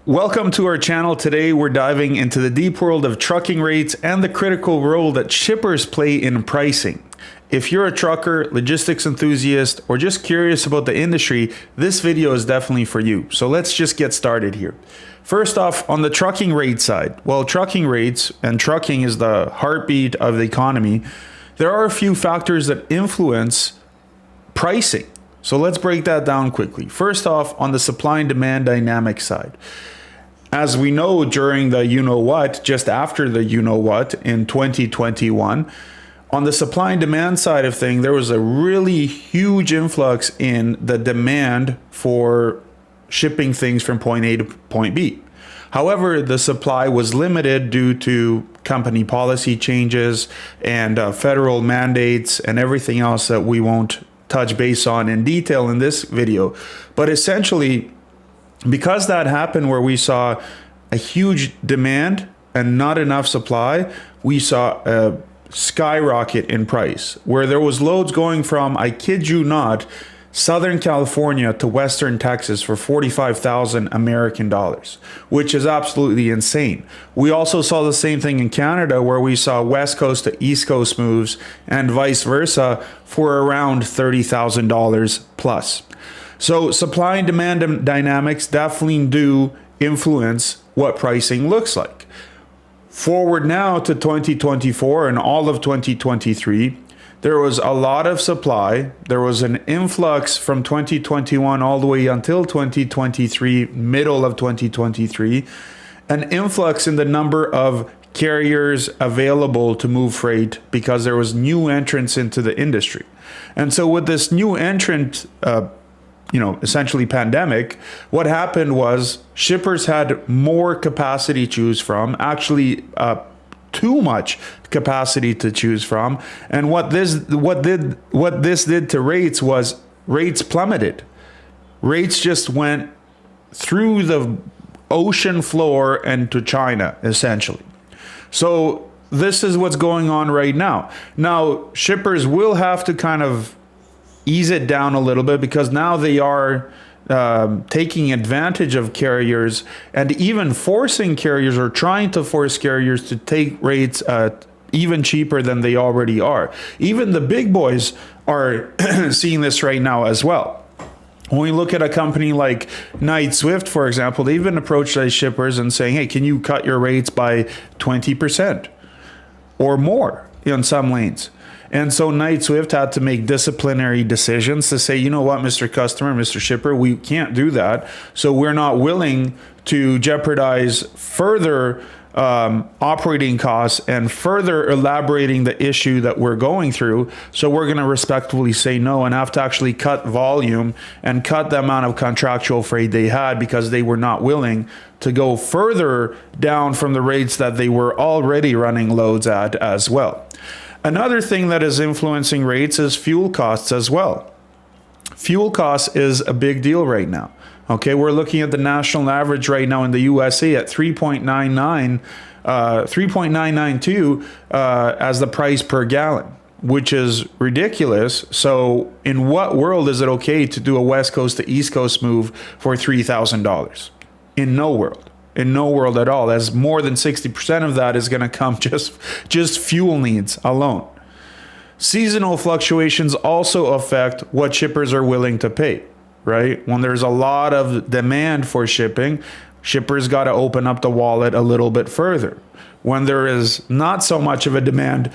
Welcome to our channel. Today we're diving into the deep world of trucking rates and the critical role that shippers play in pricing. If you're a trucker, logistics enthusiast, or just curious about the industry, this video is definitely for you. So let's just get started here. First off, on the trucking rate side, well, trucking rates, and trucking is the heartbeat of the economy, there are a few factors that influence pricing. So let's break that down quickly. First off, on the supply and demand dynamic side. As we know, during the you-know-what, just after the you-know-what in 2021, on the supply and demand side of things, there was a really huge influx in the demand for shipping things from point A to point B. However, the supply was limited due to company policy changes and federal mandates and everything else that we won't touch base on in detail in this video. But essentially, because that happened where we saw a huge demand and not enough supply, we saw a skyrocket in price where there was loads going from, I kid you not, Southern California to Western Texas for 45,000 American dollars, which is absolutely insane. We also saw the same thing in Canada where we saw West Coast to East Coast moves and vice versa for around $30,000 plus. So supply and demand dynamics definitely do influence what pricing looks like. Forward now to 2024 and all of 2023, there was a lot of supply. There was an influx from 2021 all the way until 2023, middle of 2023, an influx in the number of carriers available to move freight because there was new entrants into the industry. And so with this new entrant, essentially pandemic, what happened was shippers had more capacity to choose from, actually too much capacity to choose from. And what this did to rates was rates plummeted. Rates just went through the ocean floor and to China, essentially. So this is what's going on right now. Now, shippers will have to kind of ease it down a little bit because now they are taking advantage of carriers and even forcing carriers or trying to force carriers to take rates even cheaper than they already are. Even the big boys are seeing this right now as well. When we look at a company like Knight-Swift, for example, they've been approached by shippers and saying, hey, can you cut your rates by 20% or more in some lanes? And so Knight-Swift had to make disciplinary decisions to say, you know what, Mr. Customer, Mr. Shipper, we can't do that. So we're not willing to jeopardize further operating costs and further elaborating the issue that we're going through. So we're going to respectfully say no and have to actually cut volume and cut the amount of contractual freight they had because they were not willing to go further down from the rates that they were already running loads at as well. Another thing that is influencing rates is fuel costs as well. Fuel costs is a big deal right now. Okay, we're looking at the national average right now in the USA at 3.992 as the price per gallon, which is ridiculous. So in what world is it okay to do a West Coast to East Coast move for $3,000? In no world. In no world at all, as more than 60% of that is going to come just fuel needs alone. Seasonal fluctuations also affect what shippers are willing to pay, right? When there's a lot of demand for shipping, shippers got to open up the wallet a little bit further. When there is not so much of a demand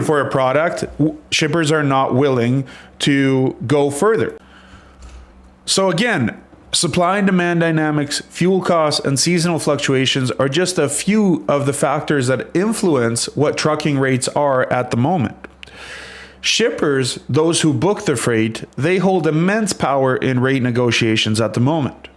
for a product, shippers are not willing to go further. So again, supply and demand dynamics, fuel costs, and seasonal fluctuations are just a few of the factors that influence what trucking rates are at the moment. Shippers, those who book the freight, they hold immense power in rate negotiations at the moment.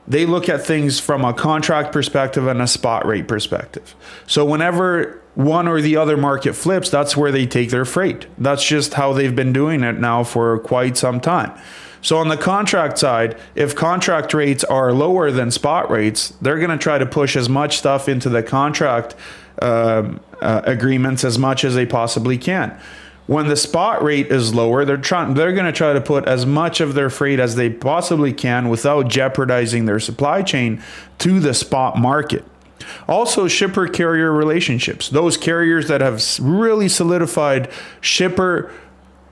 They look at things from a contract perspective and a spot rate perspective. So whenever one or the other market flips, that's where they take their freight. That's just how they've been doing it now for quite some time. So on the contract side, if contract rates are lower than spot rates, they're going to try to push as much stuff into the contract agreements as much as they possibly can. When the spot rate is lower, they're going to try to put as much of their freight as they possibly can without jeopardizing their supply chain to the spot market. Also, shipper carrier relationships. Those carriers that have really solidified shipper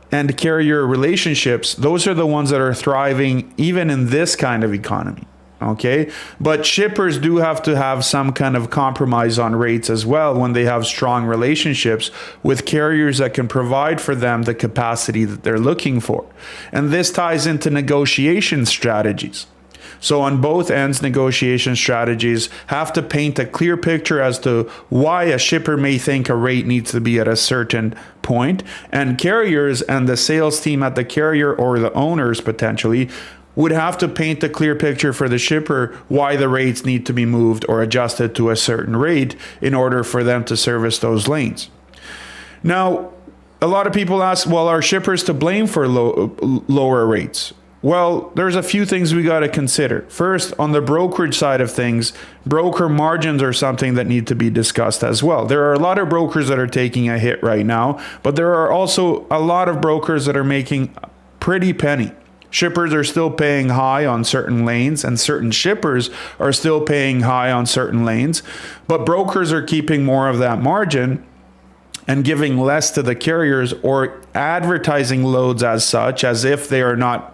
and carrier relationships, those are the ones that are thriving even in this kind of economy. Okay, but shippers do have to have some kind of compromise on rates as well when they have strong relationships with carriers that can provide for them the capacity that they're looking for. And this ties into negotiation strategies. So on both ends, negotiation strategies have to paint a clear picture as to why a shipper may think a rate needs to be at a certain point, and carriers and the sales team at the carrier, or the owners potentially, would have to paint a clear picture for the shipper why the rates need to be moved or adjusted to a certain rate in order for them to service those lanes. Now, a lot of people ask, well, are shippers to blame for lower rates? Well, there's a few things we got to consider. First, on the brokerage side of things, broker margins are something that need to be discussed as well. There are a lot of brokers that are taking a hit right now, but there are also a lot of brokers that are making pretty penny. Shippers are still paying high on certain lanes, and certain shippers are still paying high on certain lanes, but brokers are keeping more of that margin and giving less to the carriers, or advertising loads as such, as if they are not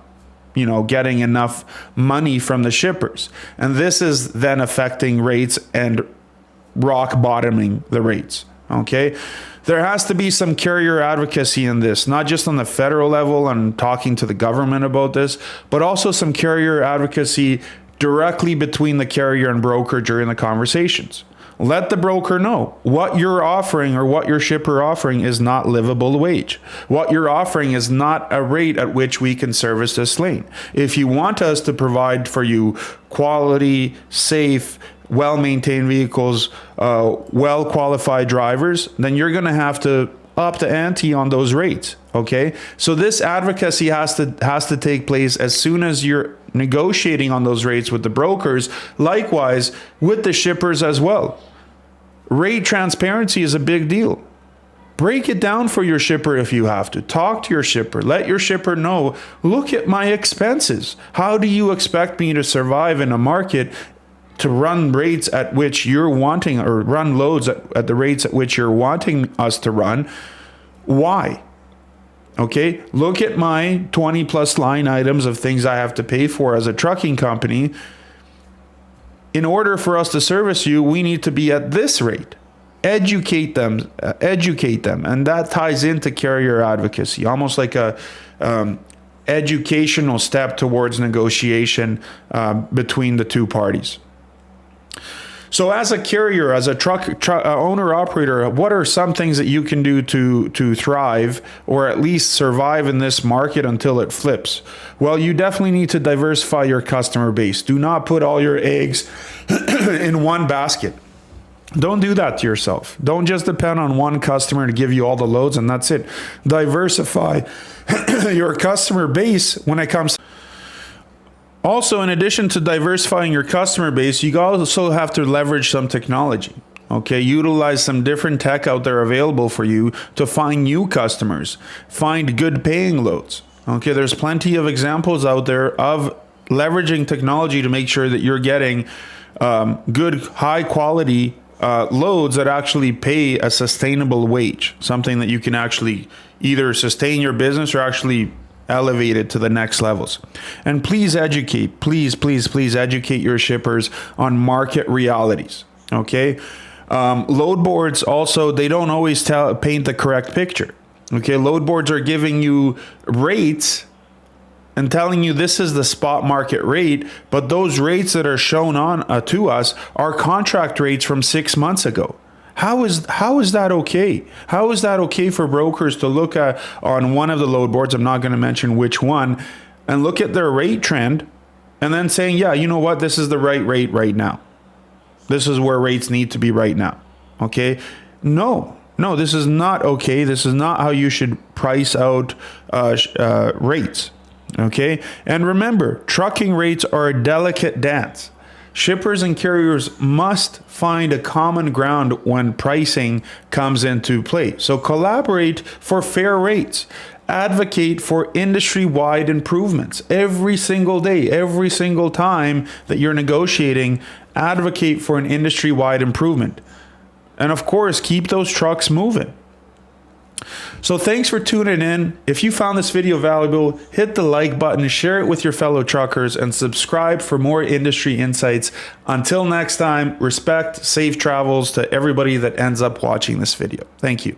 getting enough money from the shippers. And this is then affecting rates and rock bottoming the rates. Okay. There has to be some carrier advocacy in this, not just on the federal level and talking to the government about this, but also some carrier advocacy directly between the carrier and broker during the conversations. Let the broker know what you're offering, or what your shipper offering, is not livable wage. What you're offering is not a rate at which we can service this lane. If you want us to provide for you quality, safe, well-maintained vehicles, well-qualified drivers, then you're going to have to up the ante on those rates. Okay, so this advocacy has to take place as soon as you're negotiating on those rates with the brokers. Likewise with the shippers as well. Rate transparency is a big deal. Break it down for your shipper if you have to. Talk to your shipper. Let your shipper know, look at my expenses. How do you expect me to survive in a market to run rates at which you're wanting, or run loads at the rates at which you're wanting us to run? Why? Okay, look at my 20 plus line items of things I have to pay for as a trucking company. In order for us to service you, we need to be at this rate. Educate them. And that ties into carrier advocacy, almost like a educational step towards negotiation between the two parties. So as a carrier, as a truck owner operator, what are some things that you can do to thrive, or at least survive in this market until it flips? Well, you definitely need to diversify your customer base. Do not put all your eggs in one basket. Don't do that to yourself. Don't just depend on one customer to give you all the loads and that's it. Diversify your customer base when it comes. Also, in addition to diversifying your customer base, you also have to leverage some technology. Okay, utilize some different tech out there available for you to find new customers, find good paying loads. Okay, there's plenty of examples out there of leveraging technology to make sure that you're getting good, high quality loads that actually pay a sustainable wage, something that you can actually either sustain your business or actually elevate it to the next levels. And please educate, please educate your shippers on market realities. Okay, load boards also, they don't always paint the correct picture. Okay, load boards are giving you rates and telling you this is the spot market rate, but those rates that are shown on to us are contract rates from 6 months ago. How is that okay? How is that okay for brokers to look at on one of the load boards, I'm not going to mention which one, and look at their rate trend and then saying, yeah, you know what, this is the right rate right now. This is where rates need to be right now. Okay? No, this is not okay. This is not how you should price out rates. Okay? And remember, trucking rates are a delicate dance. Shippers and carriers must find a common ground when pricing comes into play. So collaborate for fair rates. Advocate for industry-wide improvements every single day, every single time that you're negotiating. Advocate for an industry-wide improvement. And of course, keep those trucks moving. So thanks for tuning in. If you found this video valuable, hit the like button, share it with your fellow truckers, and subscribe for more industry insights. Until next time, respect, safe travels to everybody that ends up watching this video. Thank you.